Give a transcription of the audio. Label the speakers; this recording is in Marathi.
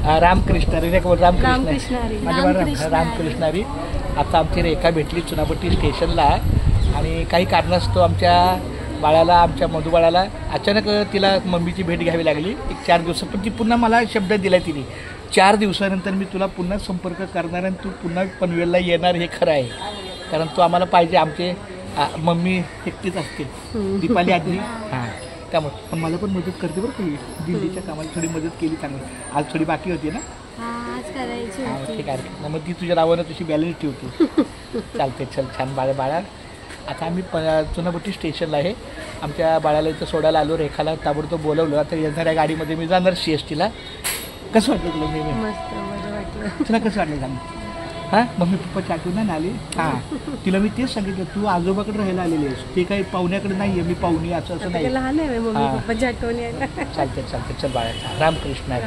Speaker 1: रामकृष्ण हरी
Speaker 2: रामकृष्ण हरी.
Speaker 1: माझ्या रामकृष्ण हरी. आता आमची रेखा भेटली चुनाभट्टी स्टेशनला आणि काही कारणास्तव आमच्या बाळाला आमच्या मधुबाळाला अचानक तिला मम्मीची भेट घ्यावी लागली एक 4 दिवसात. पण ती पुन्हा मला शब्द दिला तिने 4 दिवसानंतर मी तुला पुन्हा संपर्क करणार आणि तू पुन्हा पनवेलला येणार हे खरं आहे. कारण तू आम्हाला पाहिजे. आमचे मम्मी एकटीच असते दीपाली आजी. हां त्यामुळे पण मला पण मदत करते बरं तुम्ही दिल्लीच्या कामाला थोडी मदत केली चांगली. आज थोडी बाकी होती ना. ठीक आहे मग ती तुझ्या नावानं तुझी बॅलन्स ठेवते. चालते चल छान बाळा. आता आम्ही चुनाभट्टी स्टेशनला आहे. आमच्या बाळाला इथं सोडायला आलो. रेखाला ताबडतोब बोलवलं. आता येणाऱ्या गाडीमध्ये मी जाणार CSTला. कसं वाटलं तुला मी तुला कसं वाटलं सांग. हां मम्मी पप्पाची आठवण आली. हां तिला मी तेच सांगितलं तू आजोबाकडे राहायला आलेली आहेस. ते काही पाहुण्याकडे नाही आहे. मी पाहुणी असं नाही.
Speaker 2: लहान आहे.
Speaker 1: चालते चल बाळा. रामकृष्ण.